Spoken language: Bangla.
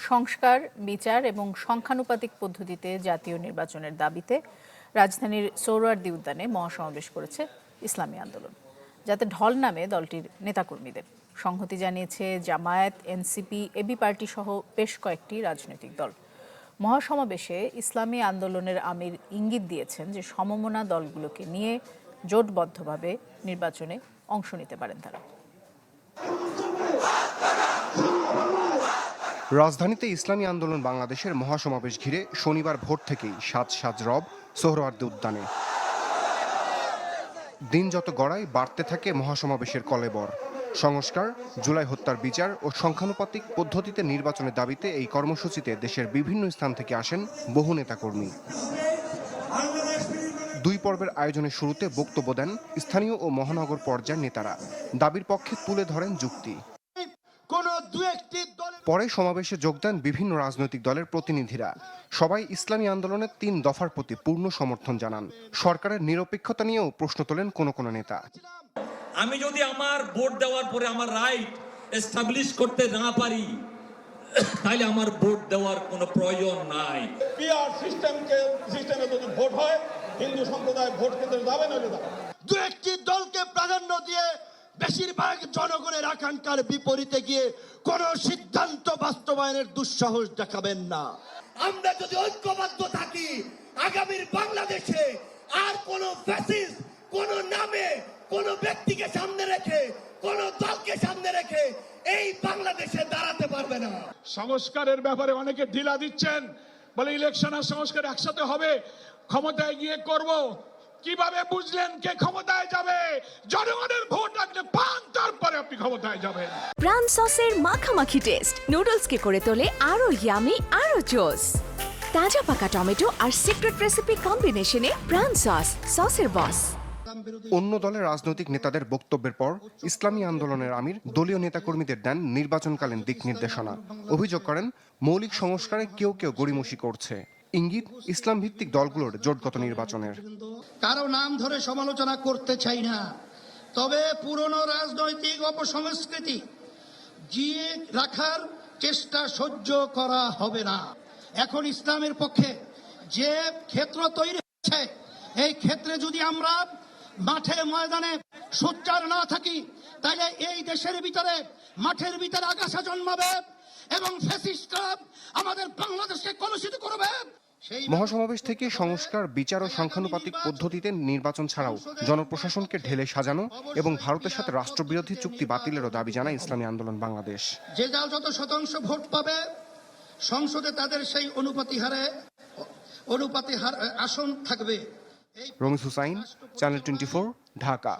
সংস্কার, বিচার এবং সংখ্যানুপাতিক পদ্ধতিতে জাতীয় নির্বাচনের দাবিতে রাজধানীর সোহরাওয়ার্দী উদ্যানে মহাসমাবেশ করেছে ইসলামী আন্দোলন, যাতে ঢল নামে দলটির নেতাকর্মীদের। সংহতি জানিয়েছে জামায়াত, এনসিপি, এবি পার্টি সহ বেশ কয়েকটি রাজনৈতিক দল। মহাসমাবেশে ইসলামী আন্দোলনের আমির ইঙ্গিত দিয়েছেন যে সমমনা দলগুলোকে নিয়ে জোটবদ্ধভাবে নির্বাচনে অংশ নিতে পারেন তারা। রাজধানীতে ইসলামী আন্দোলন বাংলাদেশের মহাসমাবেশ ঘিরে শনিবার ভোর থেকেই সাজ রব সোহরাওয়ার্দী উদ্যানে। দিন যত গড়ায় বাড়তে থাকে মহাসমাবেশের কলেবর। সংস্কার, জুলাই হত্যার বিচার ও সংখ্যানুপাতিক পদ্ধতিতে নির্বাচনের দাবিতে এই কর্মসূচিতে দেশের বিভিন্ন স্থান থেকে আসেন বহু নেতাকর্মী। দুই পর্বের আয়োজনের শুরুতে বক্তব্য দেন স্থানীয় ও মহানগর পর্যায়ের নেতারা। দাবির পক্ষে তুলে ধরেন যুক্তি। পরে সমাবেশে যোগ দেন বিভিন্ন রাজনৈতিক দলের প্রতিনিধিরা। সবাই ইসলামী আন্দোলনের 3 দফার প্রতি পূর্ণ সমর্থন জানান। সরকারের নিরপেক্ষতা নিয়েও প্রশ্ন তোলেন কোনো নেতা। আমি যদি আমার ভোট দেওয়ার পরে আমার রাইট এস্টাবলিশ করতে না পারি, তাহলে আমার ভোট দেওয়ার কোনো প্রয়োজন নাই। পিআর সিস্টেমে যদি ভোট হয়, হিন্দু সম্প্রদায় ভোট কেন্দ্রে যাবে না। দু একটি দলকে প্রাধান্য দিয়ে বেশিরভাগ জনগণের আকাঙ্ক্ষার বিপরীতে গিয়ে কোন সিদ্ধান্ত বাস্তবায়নের দুঃসাহস দেখাবেন না। আমরা যদি ঐক্যবদ্ধ থাকি, আগামীর বাংলাদেশে আর কোন ফ্যাসিস্ট কোন নামে কোন ব্যক্তিকে সামনে রেখে কোন দলকে সামনে রেখে এই বাংলাদেশে দাঁড়াতে পারবে না। সংস্কারের ব্যাপারে অনেকে ঢিলা দিচ্ছেন, বলে ইলেকশন আর সংস্কার একসাথে হবে, ক্ষমতায় গিয়ে করব। কিভাবে বুঝলেন কে ক্ষমতায় যাবে? জনগণের ভোট আপনি পান, তারপরে আপনি ক্ষমতায় যাবেন। প্রাণ সসের মাখামাখি টেস্ট নুডলসকে করে তোলে আরো ইয়ামি, আরো জোস। তাজা পাকা টমেটো আর সিক্রেট রেসিপি কম্বিনেশনে প্রাণ সসের বস। অন্য দলের রাজনৈতিক নেতাদের বক্তব্যের পর ইসলামী আন্দোলনের আমির দলীয় নেতাকর্মীদের দেন নির্বাচনকালীন দিক নির্দেশনা। অভিযোগ করেন মৌলিক সংস্কারে কেউ গড়িমসি করছে। ইঙ্গিত ইসলাম ভিত্তিক দলগুলোর জোটগত নির্বাচনের। কারো নাম ধরে সমালোচনা করতে চাই না, তবে পুরনো রাজনৈতিক অপসংস্কৃতি জিয়ে রাখার চেষ্টা সহ্য করা হবে না। এখন ইসলামের পক্ষে যে ক্ষেত্র তৈরি হচ্ছে, এই ক্ষেত্রে যদি আমরা মাঠে ময়দানে সোচ্চার না থাকি, তাহলে এই দেশের ভিতরে মাঠের ভিতরে আগাছা জন্মাবে এবং ফ্যাসিস্টরা আমাদের বাংলাদেশকে কলুষিত করবে। মহাসমাবেশ থেকে সংস্কার, বিচার ও সংখ্যানুপাতিক পদ্ধতিতে নির্বাচন ছাড়াও জনপ্রশাসনকে ঢেলে সাজানো এবং ভারতের সাথে রাষ্ট্রবিরোধী চুক্তি বাতিলেরও দাবি জানায় ইসলামী আন্দোলন বাংলাদেশ। যে দল যত শতাংশ ভোট পাবে সংসদে তাদের সেই অনুপাতে আসন থাকবে। রমিজ হুসাইন, চ্যানেল 24, ঢাকা।